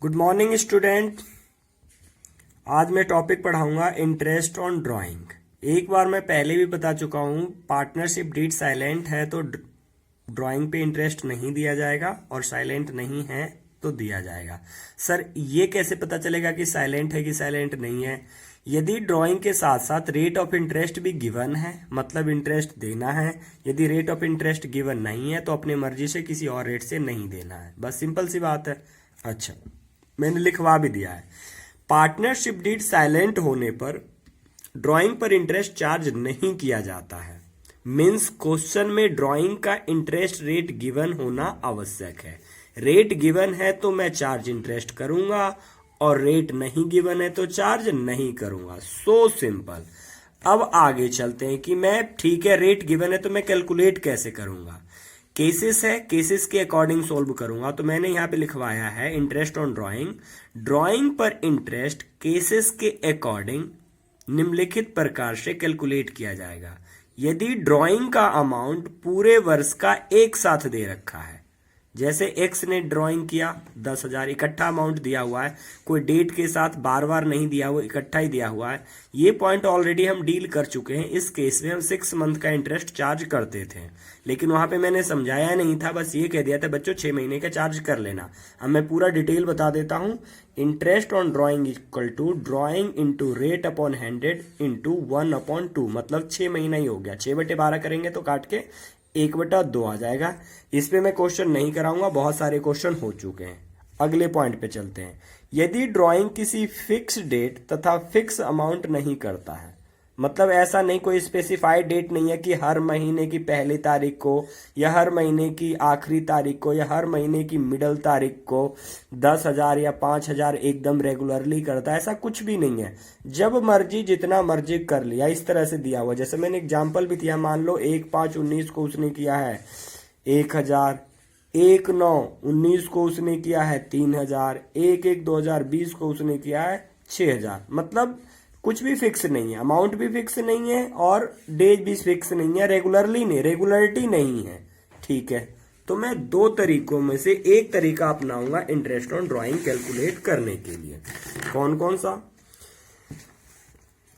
Good morning student. आज मैं topic पढ़ाऊंगा इंटरेस्ट ऑन ड्राइंग। एक बार मैं पहले भी बता चुका हूं, पार्टनरशिप डीड साइलेंट है तो ड्राइंग पे इंटरेस्ट नहीं दिया जाएगा और साइलेंट नहीं है तो दिया जाएगा। सर ये कैसे पता चलेगा कि साइलेंट है कि साइलेंट नहीं है? यदि ड्राइंग के साथ साथ रेट ऑफ इंटरेस्ट भी गिवन है, मतलब इंटरेस्ट देना है। यदि रेट ऑफ इंटरेस्ट गिवन नहीं है तो अपनी मर्जी से किसी और रेट से नहीं देना है, बस सिंपल सी बात है। अच्छा, मैंने लिखवा भी दिया है। पार्टनरशिप डीड साइलेंट होने पर ड्राइंग पर इंटरेस्ट चार्ज नहीं किया जाता है। मीन्स क्वेश्चन में ड्राइंग का इंटरेस्ट रेट गिवन होना आवश्यक है। रेट गिवन है तो मैं चार्ज इंटरेस्ट करूंगा और रेट नहीं गिवन है तो चार्ज नहीं करूंगा। So simple. अब आगे चलते हैं कि मैं ठीक है, रेट गिवन है तो मैं कैलकुलेट कैसे करूंगा। केसेस है, केसेस के अकॉर्डिंग सोल्व करूंगा। तो मैंने यहां पे लिखवाया है इंटरेस्ट ऑन ड्राइंग। ड्राइंग पर इंटरेस्ट केसेस के अकॉर्डिंग निम्नलिखित प्रकार से कैलकुलेट किया जाएगा। यदि ड्राइंग का अमाउंट पूरे वर्ष का एक साथ दे रखा है, जैसे एक्स ने ड्राइंग किया 10,000, इकट्ठा अमाउंट दिया हुआ है, कोई डेट के साथ बार बार नहीं दिया हुआ, इकट्ठा ही दिया हुआ है। ये पॉइंट ऑलरेडी हम डील कर चुके हैं। इस केस में हम 6 मंथ का इंटरेस्ट चार्ज करते थे, लेकिन वहां पे मैंने समझाया नहीं था, बस ये कह दिया था बच्चों 6 महीने का चार्ज कर लेना। अब मैं पूरा डिटेल बता देता हूं। Interest on drawing equal to drawing into rate upon 100 into 1/2, मतलब 6 महीना ही हो गया। 6/12 करेंगे तो काट के 1/2 आ जाएगा। इस पे मैं क्वेश्चन नहीं कराऊंगा, बहुत सारे क्वेश्चन हो चुके हैं। अगले पॉइंट पे चलते हैं। यदि ड्राइंग किसी फिक्स डेट तथा फिक्स अमाउंट नहीं करता है, मतलब ऐसा नहीं, कोई स्पेसिफाइड डेट नहीं है कि हर महीने की पहली तारीख को या हर महीने की आखिरी तारीख को या हर महीने की मिडल तारीख को 10,000 या 5,000 एकदम रेगुलरली करता है, ऐसा कुछ भी नहीं है। जब मर्जी जितना मर्जी कर लिया, इस तरह से दिया हुआ। जैसे मैंने एग्जाम्पल भी दिया, मान लो 1/5/19 को उसने किया है 1,000, 1/9/19 को उसने किया है 3,000, 1/1/2020 को उसने किया है 6,000। मतलब कुछ भी फिक्स नहीं है, अमाउंट भी फिक्स नहीं है और डेज भी फिक्स नहीं है, रेगुलरली नहीं, रेगुलरिटी नहीं है। ठीक है, तो मैं 2 तरीकों में से एक तरीका अपनाऊंगा इंटरेस्ट ऑन ड्राइंग कैलकुलेट करने के लिए। कौन कौन सा?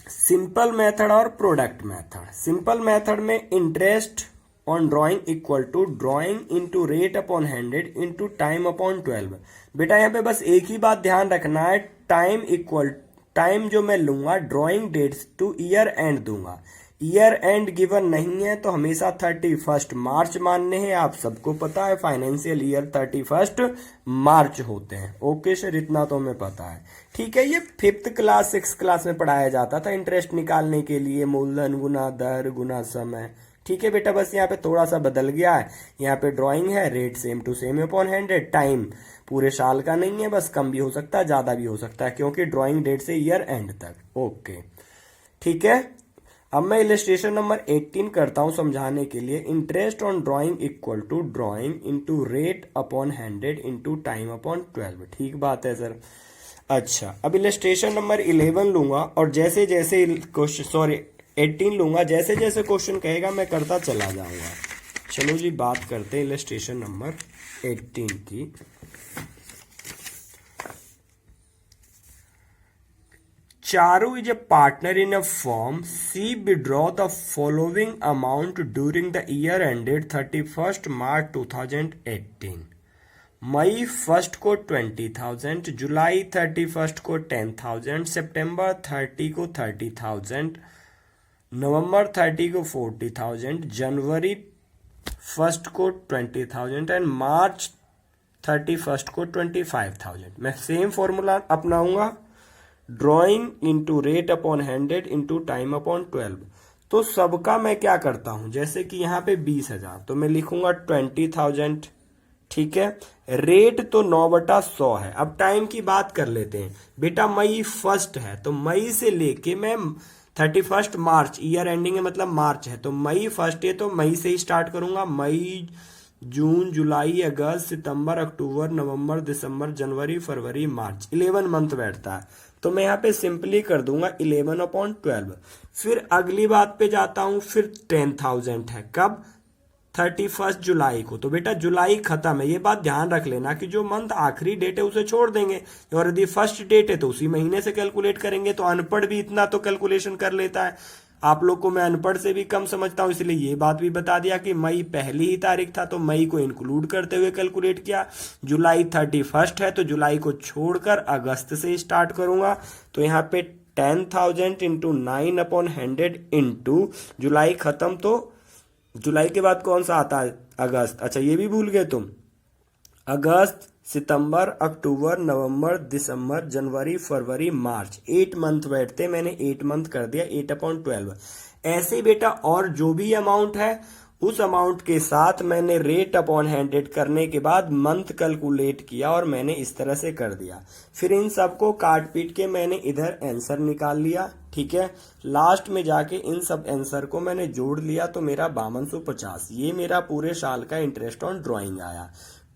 सिंपल मेथड और प्रोडक्ट मेथड। सिंपल मेथड में interest on drawing equal to drawing into rate upon 100 into time upon 12। बेटा यहाँ पे बस एक ही बात ध्यान रखना है, टाइम जो मैं लूंगा drawing dates to year end दूंगा। ईयर एंड गिवन नहीं है तो हमेशा 31 मार्च मानने हैं। आप सबको पता है फाइनेंशियल ईयर 31 मार्च होते हैं। ओके सर, इतना तो हमें पता है। ठीक है, ये 5th क्लास 6th क्लास में पढ़ाया जाता था इंटरेस्ट निकालने के लिए, मूलधन गुना दर गुना समय। ठीक है बेटा, बस यहाँ पे थोड़ा सा बदल गया है। यहाँ पे ड्राइंग है, rate same to same upon 100, time पूरे साल का नहीं है, बस कम भी हो सकता है ज्यादा भी हो सकता है, क्योंकि ड्राइंग डेट से ईयर एंड तक। ओके ठीक है, अब मैं इलस्ट्रेशन नंबर 18 करता हूं समझाने के लिए। Interest on drawing equal to drawing into rate upon 100 into time upon 12। ठीक बात है सर। अच्छा, अब इलस्ट्रेशन नंबर 11 लूंगा और जैसे जैसे क्वेश्चन 18 लूंगा, जैसे जैसे क्वेश्चन कहेगा मैं करता चला जाऊंगा। चलो जी, बात करते हैं इलस्ट्रेशन नंबर 18 की। Charu is a partner in a firm. She withdraw the following amount during the year ended 31st March 2018. मई 1 को 20,000, जुलाई 31 को 10,000, सितंबर 30 को 30,000, नवंबर 30 को 40,000, जनवरी 1 को 20,000 एंड मार्च 31 को 25,000। मैं सेम फॉर्मूला अपनाऊंगा, drawing into rate upon 100 into time upon 12। तो सबका मैं क्या करता हूं, जैसे कि यहाँ पे 20,000 तो मैं लिखूंगा 20,000। ठीक है, रेट तो 9/100 है। अब टाइम की बात कर लेते हैं बेटा। मई 1 है तो मई से लेके मैं 31 मार्च, ईयर एंडिंग है मतलब मार्च है, तो मई 1 है तो मई से ही स्टार्ट करूंगा। मई, जून, जुलाई, अगस्त, सितंबर, अक्टूबर, नवंबर, दिसंबर, जनवरी, फरवरी, मार्च, 11 मंथ बैठता है। तो मैं यहाँ पे सिंपली कर दूंगा 11/12। फिर अगली बात पे जाता हूं, फिर 10,000 है। कब? 31 जुलाई को, तो बेटा जुलाई खत्म है। ये बात ध्यान रख लेना कि जो मंथ आखिरी डेट है उसे छोड़ देंगे, और यदि फर्स्ट डेट है तो उसी महीने से कैलकुलेट करेंगे। तो अनपढ़ भी इतना तो कैलकुलेशन कर लेता है। आप लोग को मैं अनपढ़ से भी कम समझता हूं, इसलिए ये बात भी बता दिया कि मई पहली ही तारीख था तो मई को इंक्लूड करते हुए कैलकुलेट किया। जुलाई 31 है तो जुलाई को छोड़कर अगस्त से स्टार्ट करूंगा। तो यहाँ पे 10,000 इंटू 9/100 इंटू जुलाई खत्म, तो जुलाई के बाद कौन सा आता है? अगस्त। अच्छा ये भी भूल गए तुम। अगस्त, सितंबर, अक्टूबर, नवंबर, दिसंबर, जनवरी, फरवरी, मार्च, 8 मंथ बैठते, मैंने 8 मंथ कर दिया 8/12। ऐसे बेटा और जो भी अमाउंट है उस अमाउंट के साथ मैंने रेट अपॉन 100 करने के बाद मंथ कैलकुलेट किया और मैंने इस तरह से कर दिया। फिर इन सबको काट पीट के मैंने इधर आंसर निकाल लिया। ठीक है, लास्ट में जाके इन सब आंसर को मैंने जोड़ लिया तो मेरा 5250, ये मेरा पूरे साल का इंटरेस्ट ऑन ड्राइंग आया।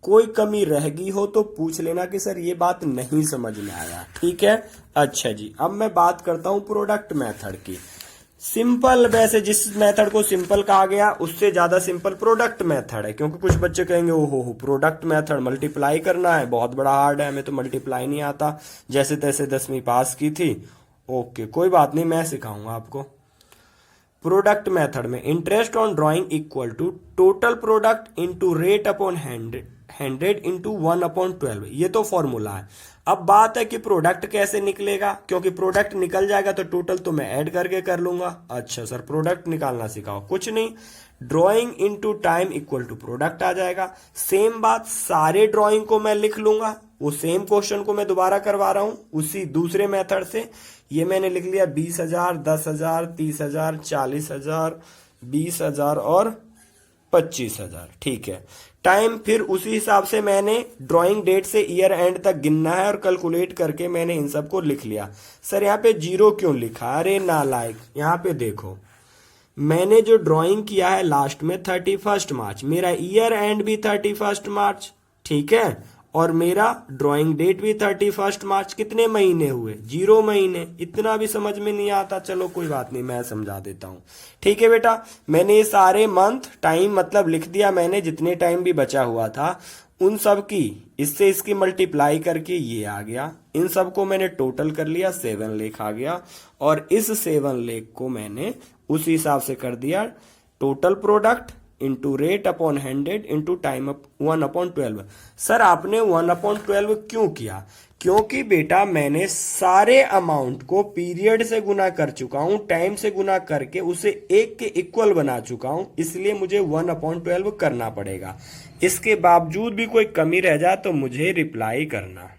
कोई कमी रह गई हो तो पूछ लेना कि सर ये बात नहीं समझ में आया। ठीक है, अच्छा जी, अब मैं बात करता हूं प्रोडक्ट मेथड की। सिंपल, वैसे जिस मेथड को सिंपल कहा गया उससे ज्यादा सिंपल प्रोडक्ट मेथड है, क्योंकि कुछ बच्चे कहेंगे ओहो प्रोडक्ट मेथड मल्टीप्लाई करना है, बहुत बड़ा हार्ड है, हमें तो मल्टीप्लाई नहीं आता, जैसे तैसे 10वीं पास की थी। ओके कोई बात नहीं, मैं सिखाऊंगा आपको। प्रोडक्ट मेथड में interest on drawing equal to total product into rate upon 100 into 1/12, ये तो फॉर्मूला है। अब बात है कि प्रोडक्ट कैसे निकलेगा, क्योंकि प्रोडक्ट निकल जाएगा तो टोटल तो मैं ऐड करके कर लूंगा। अच्छा सर प्रोडक्ट निकालना सिखाओ, कुछ नहीं, drawing into time equal to product आ जाएगा। सेम बात सारे ड्राइंग को मैं लिख लूंगा, वो सेम क्वेश्चन को मैं दोबारा करवा रहा हूं उसी दूसरे मेथड से। ये मैंने लिख लिया 20,000, 10,000, 30,000, 40,000, 20,000 और 25,000। ठीक है, टाइम फिर उसी हिसाब से मैंने ड्राइंग डेट से ईयर एंड तक गिनना है और कैलकुलेट करके मैंने इन सबको लिख लिया। सर यहाँ पे 0 क्यों लिखा? अरे नालायक, यहाँ पे देखो मैंने जो ड्राइंग किया है लास्ट में 31 मार्च, मेरा ईयर एंड भी 31 मार्च। ठीक है, और मेरा ड्राइंग डेट भी 31 मार्च। कितने महीने हुए? 0 महीने। इतना भी समझ में नहीं आता, चलो कोई बात नहीं, मैं समझा देता हूं। ठीक है बेटा, मैंने ये सारे मंथ टाइम मतलब लिख दिया मैंने, जितने टाइम भी बचा हुआ था उन सब की इससे इसकी मल्टीप्लाई करके ये आ गया। इन सब को मैंने टोटल कर लिया, 7 लाख आ गया, और इस 7 लाख को मैंने उसी हिसाब से कर दिया total product into rate upon 100 into time 1/12। Sir आपने 1/12 क्यों किया? क्योंकि बेटा मैंने सारे अमाउंट को पीरियड से गुना कर चुका हूं, टाइम से गुना करके उसे 1 के इक्वल बना चुका हूं, इसलिए मुझे 1/12 करना पड़ेगा। इसके बावजूद भी कोई कमी रह जाए तो मुझे रिप्लाई करना।